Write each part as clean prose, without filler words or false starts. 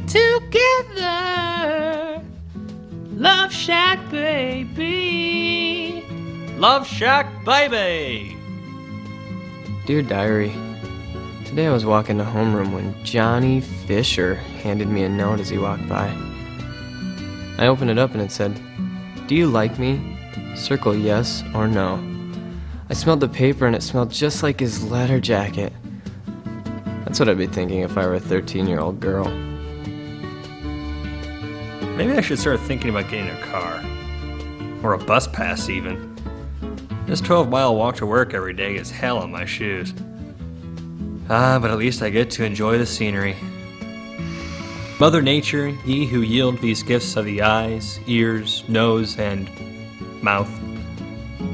together. Love Shack, baby. Love Shack, baby. Dear Diary, today I was walking to homeroom when Johnny Fisher handed me a note as he walked by. I opened it up and it said, "Do you like me? Circle yes or no." I smelled the paper and it smelled just like his letter jacket. That's what I'd be thinking if I were a 13-year-old girl. Maybe I should start thinking about getting a car. Or a bus pass, even. This 12-mile walk to work every day is hell on my shoes. But at least I get to enjoy the scenery. Mother Nature, ye who yield these gifts of the eyes, ears, nose, and mouth.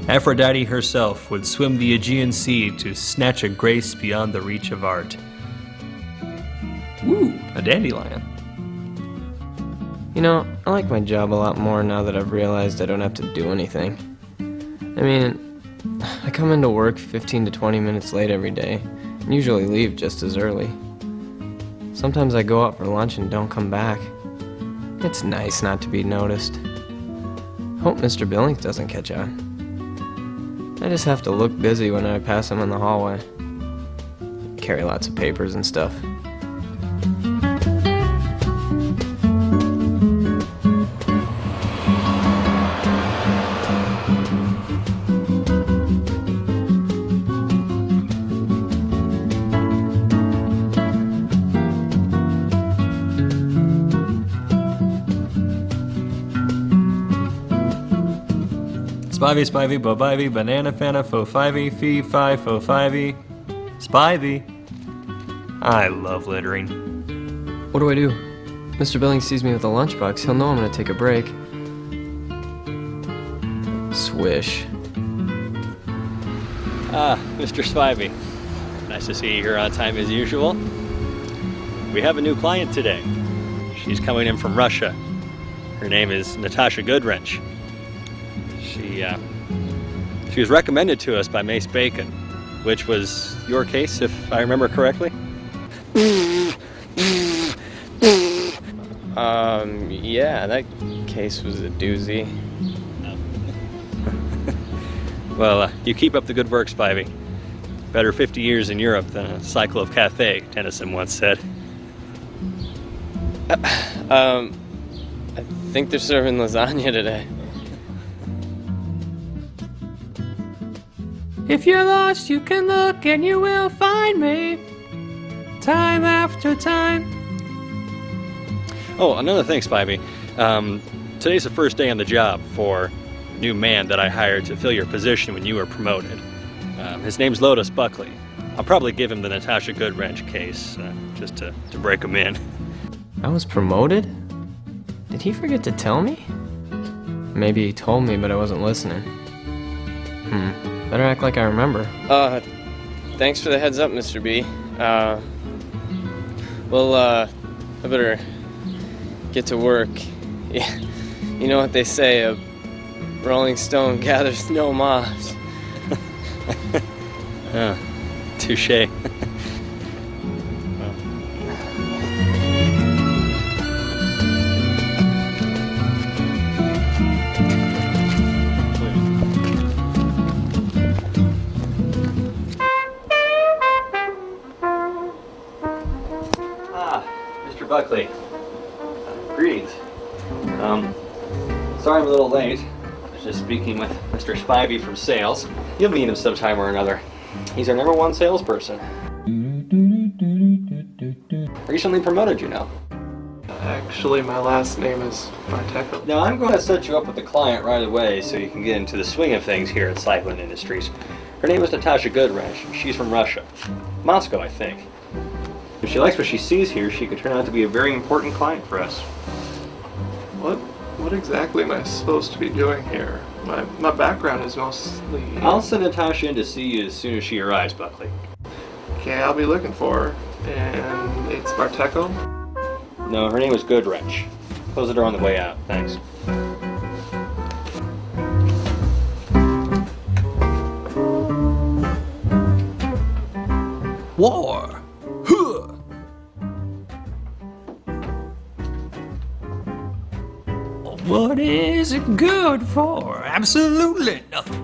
Aphrodite herself would swim the Aegean Sea to snatch a grace beyond the reach of art. Ooh, a dandelion. You know, I like my job a lot more now that I've realized I don't have to do anything. I mean, I come into work 15 to 20 minutes late every day, and usually leave just as early. Sometimes I go out for lunch and don't come back. It's nice not to be noticed. Hope Mr. Billings doesn't catch on. I just have to look busy when I pass him in the hallway. Carry lots of papers and stuff. Spivey, Spivey, Bovivey, Banana Fana, Fo-Fivey, Fee, Fi, Fo-Fivey. Spivey. I love littering. What do I do? Mr. Billings sees me with a lunchbox. He'll know I'm gonna take a break. Swish. Mr. Spivey. Nice to see you here on time as usual. We have a new client today. She's coming in from Russia. Her name is Natasha Goodwrench. She was recommended to us by Mace Bacon, which was your case, if I remember correctly. Yeah, that case was a doozy. Well, you keep up the good work, Spivey. Better 50 years in Europe than a cycle of Cathay, Tennyson once said. I think they're serving lasagna today. If you're lost, you can look and you will find me. Time after time. Oh, another thing, Spivey. Today's the first day on the job for a new man that I hired to fill your position when you were promoted. His name's Lubos Bartecko. I'll probably give him the Natasha Goodwrench case, just to break him in. I was promoted? Did he forget to tell me? Maybe he told me, but I wasn't listening. Better act like I remember. Thanks for the heads up, Mr. B. I better get to work. Yeah, you know what they say, a rolling stone gathers no moss. Touché. Mr. Buckley. Greetings. Sorry I'm a little late. I was just speaking with Mr. Spivey from sales. You'll meet him sometime or another. He's our #1 salesperson. Recently promoted, you know. Actually, my last name is Bartecko. Now, I'm going to set you up with the client right away so you can get into the swing of things here at Cycling Industries. Her name is Natasha Goodwrench. She's from Russia. Moscow, I think. If she likes what she sees here, she could turn out to be a very important client for us. What exactly am I supposed to be doing here? My background is mostly... I'll send Natasha in to see you as soon as she arrives, Buckley. Okay, I'll be looking for her. And it's Bartecko? No, her name is Goodwrench. Close the door on the way out. Thanks. War! Huh! What is it good for? Absolutely nothing.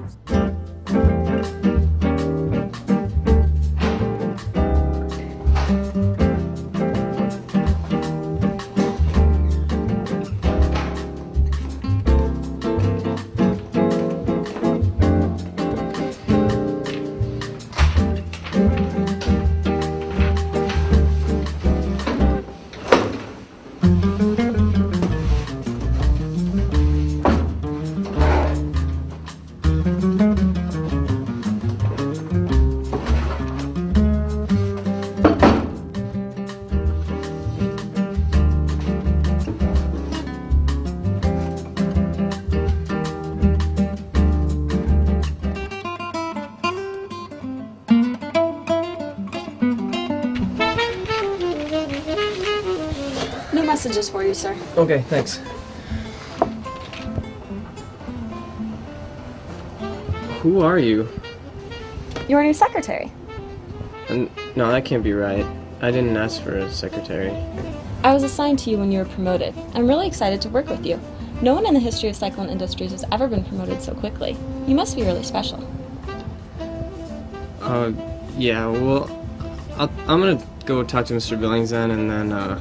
Messages for you, sir. Okay, thanks. Who are you? Your new secretary. No, that can't be right. I didn't ask for a secretary. I was assigned to you when you were promoted. I'm really excited to work with you. No one in the history of Cyclone Industries has ever been promoted so quickly. You must be really special. Yeah, well, I'm gonna go talk to Mr. Billings then, and then,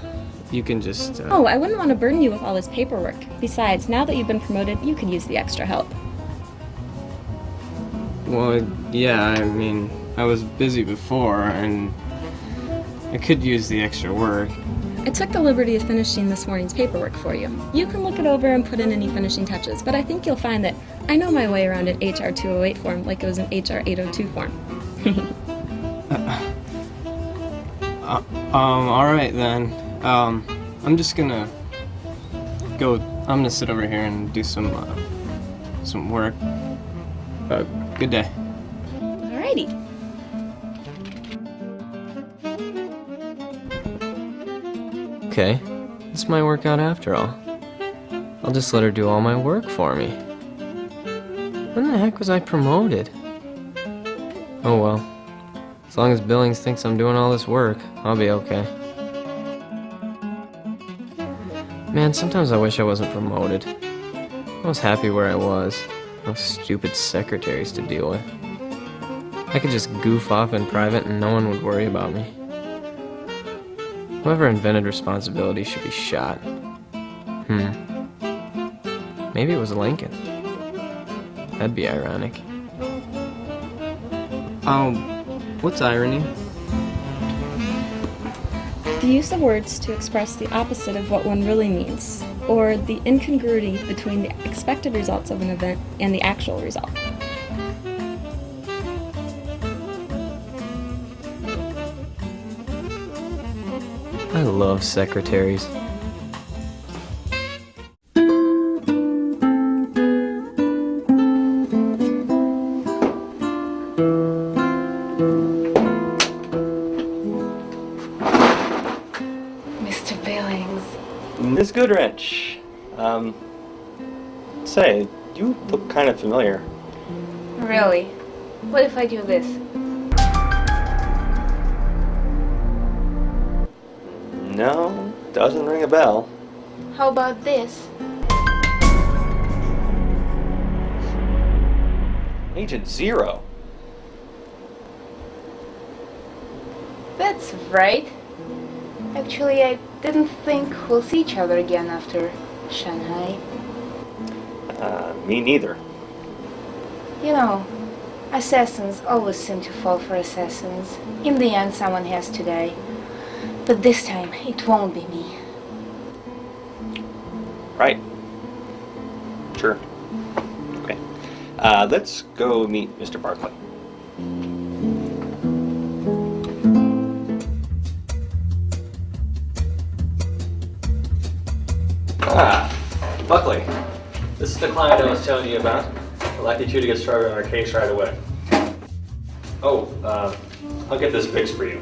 you can just, Oh, I wouldn't want to burden you with all this paperwork. Besides, now that you've been promoted, you could use the extra help. Well, yeah, I mean, I was busy before, and I could use the extra work. I took the liberty of finishing this morning's paperwork for you. You can look it over and put in any finishing touches, but I think you'll find that I know my way around an HR 208 form like it was an HR 802 form. Alright then. I'm just gonna go, I'm gonna sit over here and do some work. Good day. Alrighty. Okay, this might work out after all. I'll just let her do all my work for me. When the heck was I promoted? Oh well. As long as Billings thinks I'm doing all this work, I'll be okay. Man, sometimes I wish I wasn't promoted. I was happy where I was. No stupid secretaries to deal with. I could just goof off in private and no one would worry about me. Whoever invented responsibility should be shot. Maybe it was Lincoln. That'd be ironic. What's irony? The use of words to express the opposite of what one really means, or the incongruity between the expected results of an event and the actual result. I love secretaries. Mr. Billings. Miss Goodwrench. Say, you look kind of familiar. Really? What if I do this? No, doesn't ring a bell. How about this? Agent Zero. That's right. Actually, I didn't think we'll see each other again after Shanghai. Me neither. You know, assassins always seem to fall for assassins. In the end, someone has to die. But this time, it won't be me. Right. Sure. Okay. Let's go meet Mr. Barclay. Buckley. This is the client I was telling you about. I'd like you to get started on our case right away. Oh, I'll get this fixed for you.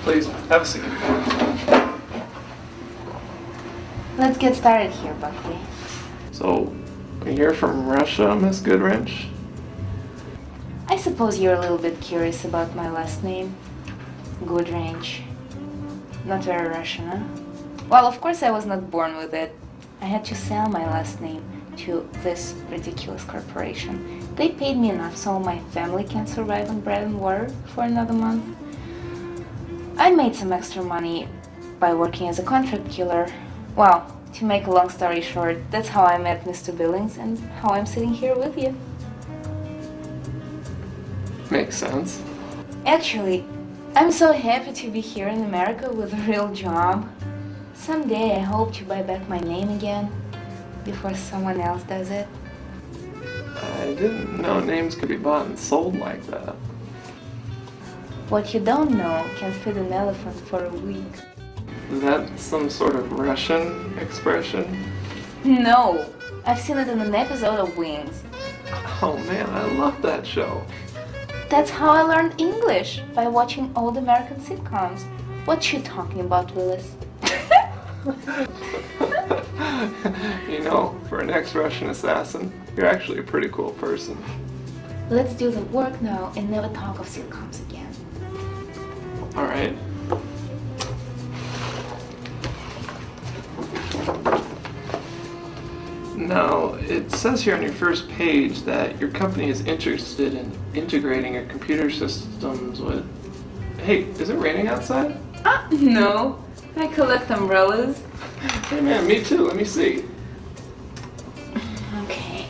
Please, have a seat. Let's get started here, Buckley. So, you're from Russia, Miss Goodwrench? I suppose you're a little bit curious about my last name. Goodwrench. Not very Russian, huh? Well, of course I was not born with it. I had to sell my last name to this ridiculous corporation. They paid me enough so my family can survive on bread and water for another month. I made some extra money by working as a contract killer. Well, to make a long story short, that's how I met Mr. Billings and how I'm sitting here with you. Makes sense. Actually, I'm so happy to be here in America with a real job. Someday I hope to buy back my name again before someone else does it. I didn't know names could be bought and sold like that. What you don't know can feed an elephant for a week. Is that some sort of Russian expression? No! I've seen it in an episode of Wings. Oh man, I love that show. That's how I learned English, by watching old American sitcoms. What you talking about, Willis? You know, for an ex-Russian assassin, you're actually a pretty cool person. Let's do the work now and never talk of sitcoms again. Alright. Now, it says here on your first page that your company is interested in integrating your computer systems with... Hey, is it raining outside? No. I collect umbrellas. Hey man, me too. Let me see. Okay.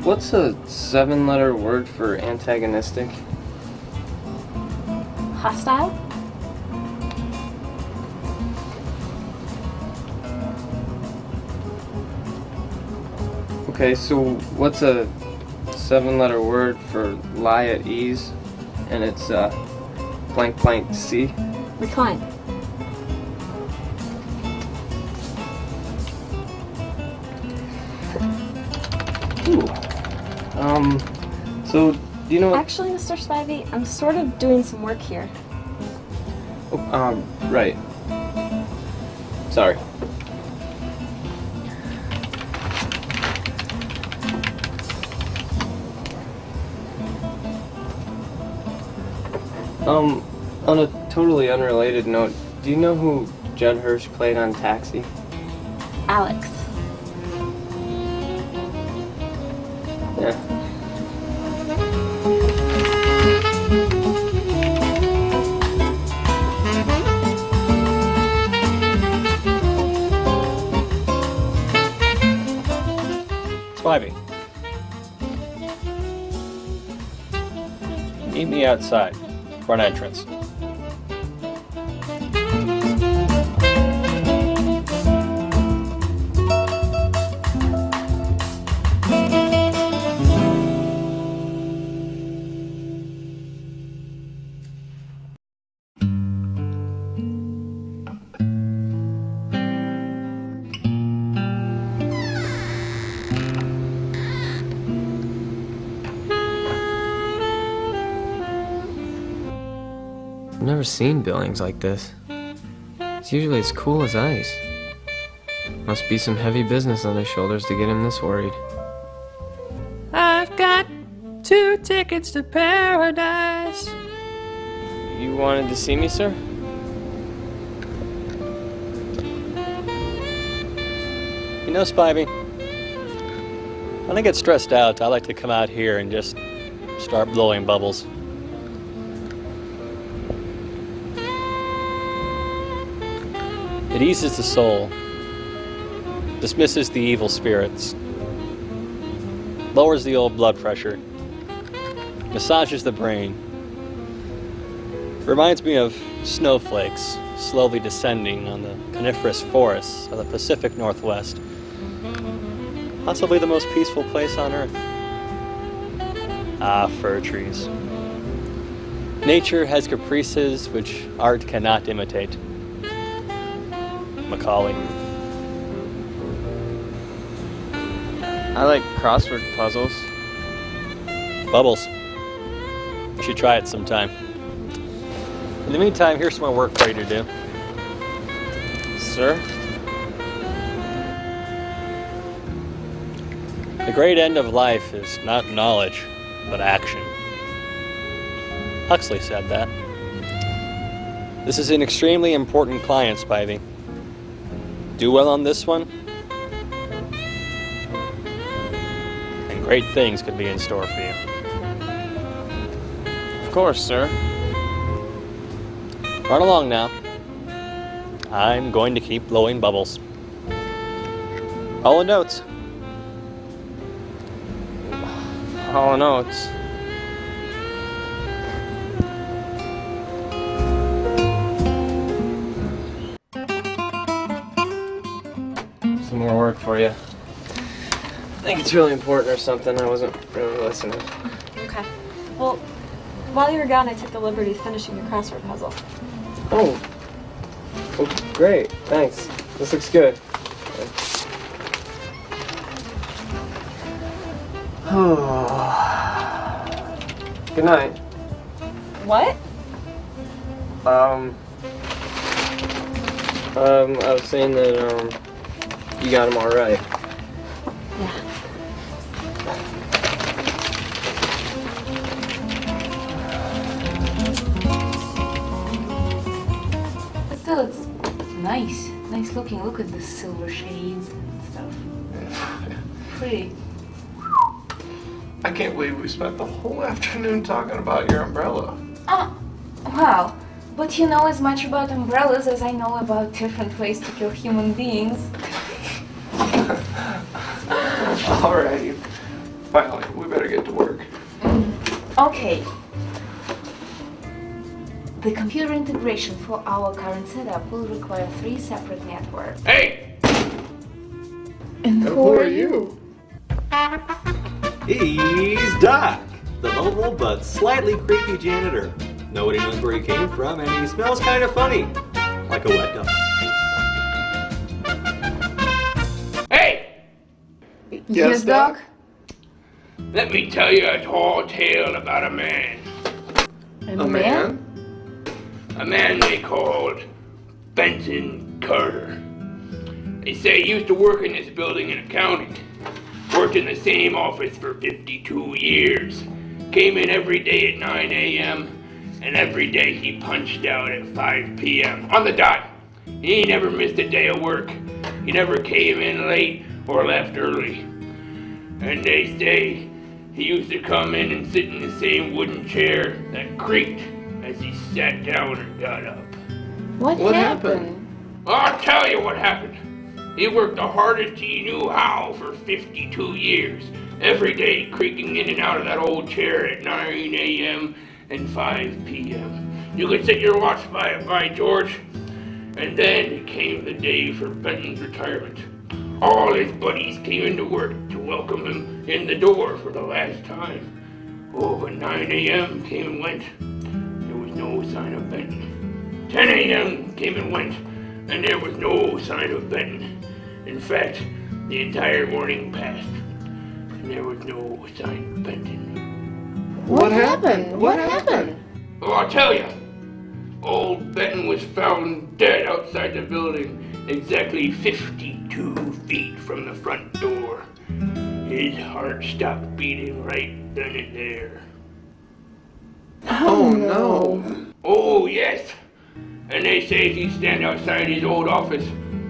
What's a 7-letter word for antagonistic? Hostile? Okay, so what's a 7-letter word for lie at ease? And it's blank blank C? Recline. Ooh. So do you know what... Actually, Mr. Spivey, I'm sort of doing some work here. Oh, right. Sorry. On a totally unrelated note, do you know who Judd Hirsch played on Taxi? Alex. Yeah. Spivey. Meet me outside, front entrance. I've never seen Billings like this. It's usually as cool as ice. Must be some heavy business on his shoulders to get him this worried. I've got 2 tickets to paradise. You wanted to see me, sir? You know, Spivey, when I get stressed out, I like to come out here and just start blowing bubbles. It eases the soul, dismisses the evil spirits, lowers the old blood pressure, massages the brain. Reminds me of snowflakes slowly descending on the coniferous forests of the Pacific Northwest. Possibly the most peaceful place on Earth. Ah, fir trees. Nature has caprices which art cannot imitate. Macaulay. I like crossword puzzles. Bubbles. You should try it sometime. In the meantime, here's some more work for you to do. Sir? The great end of life is not knowledge, but action. Huxley said that. This is an extremely important client, Spivey. Do well on this one, and great things could be in store for you. Of course, sir. Run along now. I'm going to keep blowing bubbles. All the notes. Hall & Oates. Some more work for you. I think it's really important or something. I wasn't really listening. Okay. Well, while you were gone, I took the liberty of finishing your crossword puzzle. Oh. Oh, great. Thanks. This looks good. Good night. What? I was saying that, you got him all right. Yeah. But still, it's nice. Nice looking. Look at the silver shades and stuff. Pretty. I can't believe we spent the whole afternoon talking about your umbrella. Wow. But you know as much about umbrellas as I know about different ways to kill human beings. Alrighty. Finally, we better get to work. Okay. The computer integration for our current setup will require 3 separate networks. Hey! And who are you? He's Doc, the mobile but slightly creepy janitor. Nobody knows where he came from, and he smells kind of funny, like a wet dog. Hey! Yes, Doc? Let me tell you a tall tale about a man. A man? A man they called Benson Carter. They say he used to work in this building in accounting. Worked in the same office for 52 years. Came in every day at 9 a.m. and every day he punched out at 5 p.m. on the dot. He never missed a day of work. He never came in late or left early. And they say he used to come in and sit in the same wooden chair that creaked as he sat down or got up. What happened? I'll tell you what happened. He worked the hardest he knew how for 52 years, every day creaking in and out of that old chair at 9 a.m. and 5 p.m. You could set your watch by it, by George. And then came the day for Benton's retirement. All his buddies came into work to welcome him in the door for the last time. Oh, but 9 a.m. came and went. There was no sign of Benton. 10 a.m. came and went, and there was no sign of Benton. In fact, the entire morning passed, and there was no sign of Benton. What happened? What happened? Oh, I'll tell you. Old Benton was found dead outside the building, exactly 52 feet from the front door. His heart stopped beating right then and there. Oh no. Oh, yes. And they say if you stand outside his old office,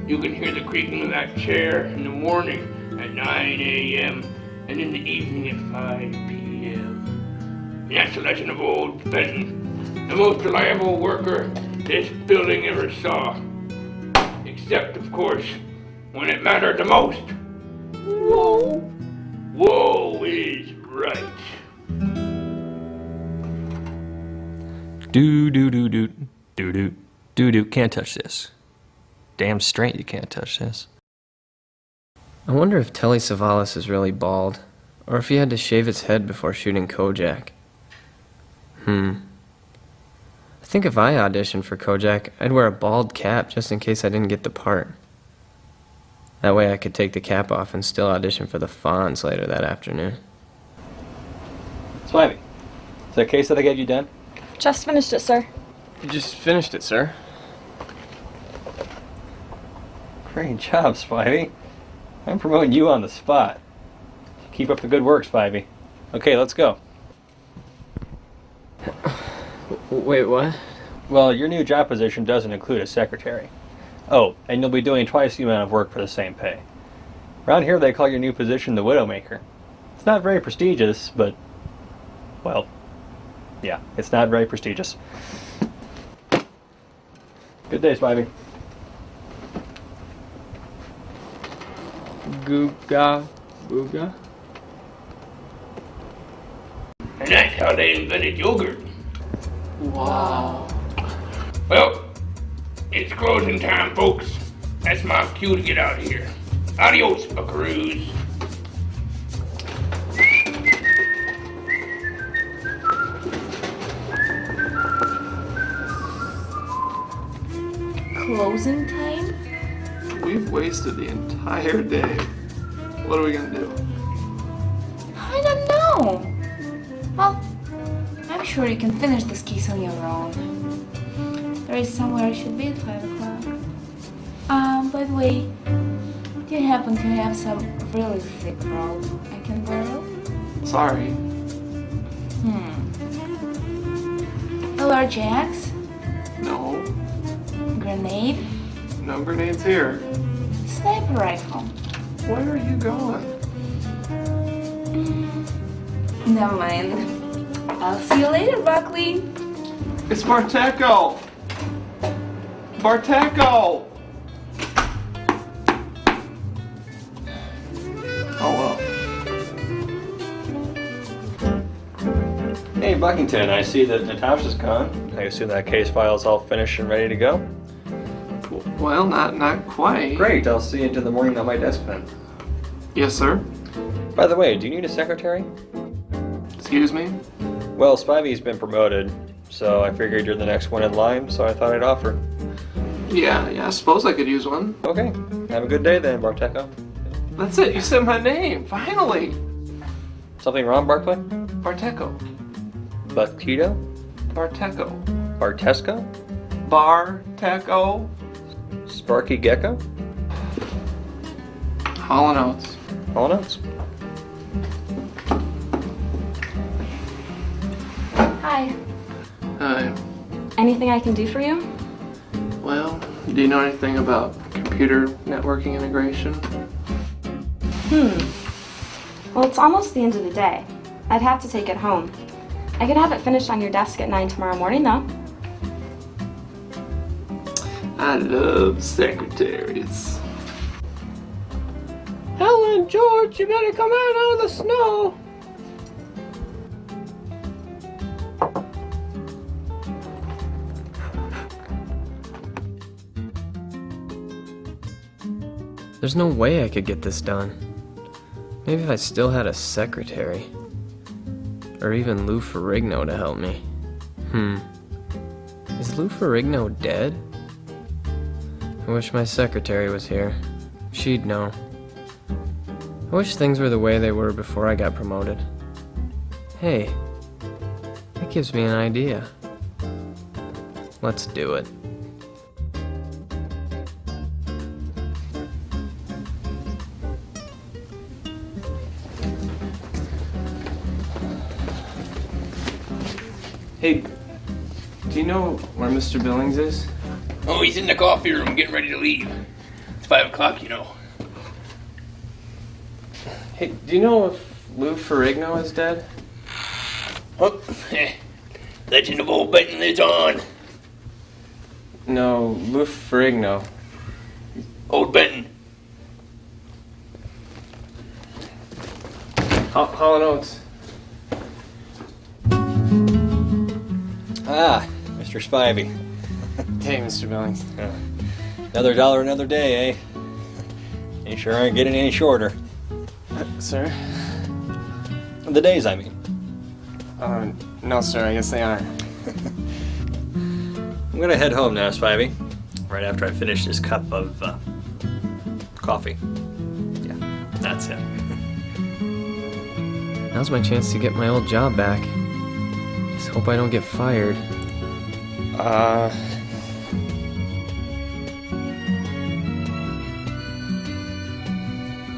you can hear the creaking of that chair in the morning at 9 a.m. and in the evening at 5 p.m. And that's the legend of old Benton, the most reliable worker this building ever saw. Except, of course, when it mattered the most. Whoa! Whoa is right. Do. Can't touch this. Damn straight you can't touch this. I wonder if Telly Savalas is really bald, or if he had to shave his head before shooting Kojak. I think if I auditioned for Kojak, I'd wear a bald cap just in case I didn't get the part. That way I could take the cap off and still audition for the Fonz later that afternoon. Spivey, is that case that I gave you done? Just finished it, sir. You just finished it, sir. Great job, Spivey. I'm promoting you on the spot. Keep up the good work, Spivey. Okay, let's go. Wait, what? Well, your new job position doesn't include a secretary. Oh, and you'll be doing twice the amount of work for the same pay. Around here they call your new position the Widowmaker. It's not very prestigious, but... well, yeah, it's not very prestigious. Good day, Spivey. Googa booga? And that's how they invented yogurt. Wow. Well, it's closing time, folks. That's my cue to get out of here. Adios, buckaroos. Closing time? We've wasted the entire day. What are we gonna do? I don't know. Well, I'm sure you can finish this case on your own. There is somewhere I should be at 5 o'clock. By the way, do you happen to have some really thick rope I can borrow? Sorry. A large axe? No. Grenade? No grenades here. Sniper rifle? Where are you going? Never mind. I'll see you later, Buckley. It's Bartecko! Bartecko! Oh well. Hey, Buckington, I see that Natasha's gone. I assume that case file's all finished and ready to go? Well, not quite. Great, I'll see you into the morning on my desk then. Yes, sir. By the way, do you need a secretary? Excuse me? Well, Spivey's been promoted, so I figured you're the next one in line, so I thought I'd offer. Yeah, I suppose I could use one. Okay, have a good day then, Bartecko. That's it, you said my name, finally! Something wrong, Barclay? Bartecko. Buckito? Bartecko. Bartesco? Bartecko. Sparky Gecko? Hall & Oates. All notes. Hi. Hi. Anything I can do for you? Well, do you know anything about computer networking integration? Well, it's almost the end of the day. I'd have to take it home. I could have it finished on your desk at 9 tomorrow morning, though. I love secretaries. Helen, George, you better come out of the snow. There's no way I could get this done. Maybe if I still had a secretary. Or even Lou Ferrigno to help me. Is Lou Ferrigno dead? I wish my secretary was here. She'd know. I wish things were the way they were before I got promoted. Hey, that gives me an idea. Let's do it. Hey, do you know where Mr. Billings is? Oh, he's in the coffee room getting ready to leave. It's 5 o'clock, you know. Hey, do you know if Lou Ferrigno is dead? Oh, legend of old Benton lives on. No, Lou Ferrigno. Old Benton. Hall & Oates. Ah, Mr. Spivey. Hey, Mr. Billings. Another dollar, another day, eh? You sure aren't getting any shorter. Sir? The days, I mean. No, sir, I guess they are. I'm gonna head home now, Spivey. Right after I finish this cup of, coffee. Yeah, that's it. Now's my chance to get my old job back. Just hope I don't get fired.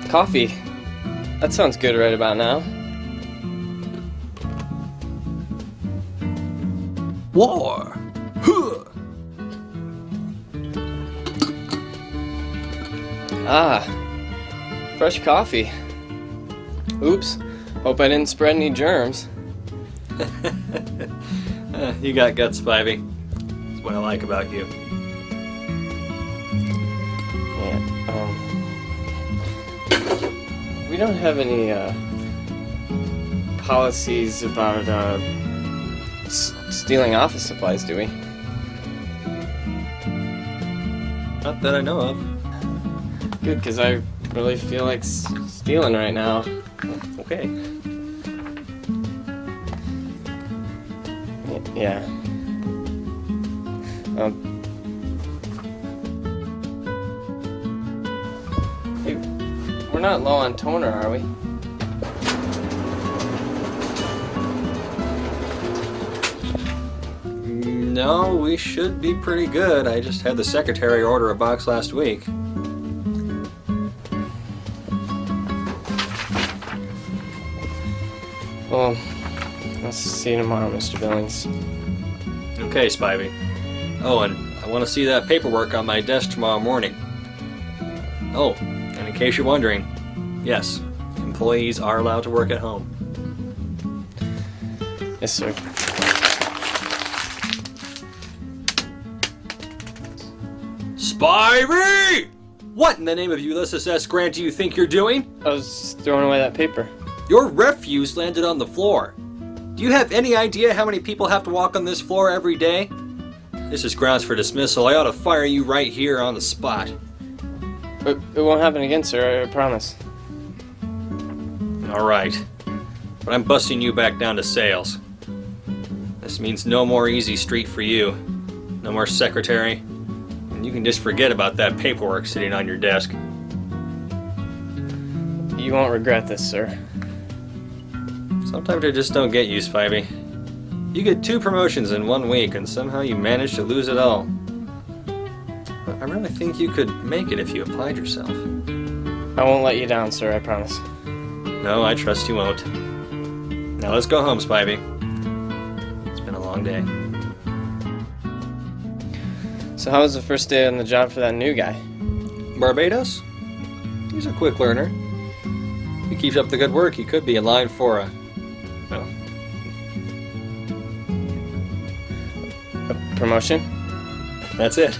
Coffee. That sounds good right about now. War! Huh. Ah, fresh coffee. Oops, hope I didn't spread any germs. You got guts, Spivey. That's what I like about you. Yeah, we don't have any, policies about, stealing office supplies, do we? Not that I know of. Good, because I really feel like stealing right now. Okay. Yeah. Hey, we're not low on toner, are we? No, we should be pretty good. I just had the secretary order a box last week. Well, I'll see you tomorrow, Mr. Billings. Okay, Spivey. Oh, and I want to see that paperwork on my desk tomorrow morning. Oh, and in case you're wondering, yes, employees are allowed to work at home. Yes, sir. Spivey! What in the name of Ulysses S. Grant do you think you're doing? I was just throwing away that paper. Your refuse landed on the floor. Do you have any idea how many people have to walk on this floor every day? This is grounds for dismissal. I ought to fire you right here on the spot. It won't happen again, sir, I promise. All right. But I'm busting you back down to sales. This means no more easy street for you. No more secretary. And you can just forget about that paperwork sitting on your desk. You won't regret this, sir. Sometimes I just don't get you, Spivey. You get 2 promotions in 1 week, and somehow you manage to lose it all. But I really think you could make it if you applied yourself. I won't let you down, sir, I promise. No, I trust you won't. Now let's go home, Spivey. It's been a long day. So how was the first day on the job for that new guy? Barbados? He's a quick learner. If he keeps up the good work, he could be in line for a promotion? That's it.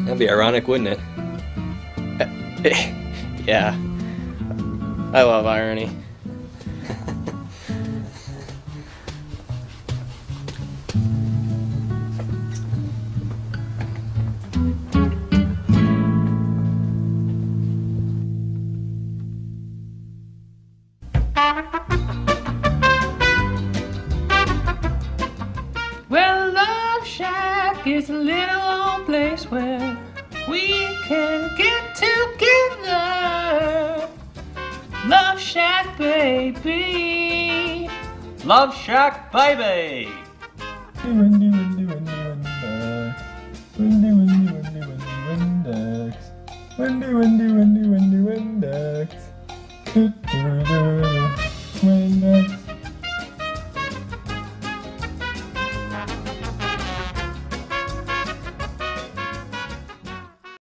That'd be ironic, wouldn't it? Yeah. I love irony. Well, Love Shack is a little old place where we can get together. Love Shack, baby. Love Shack, baby! Windex.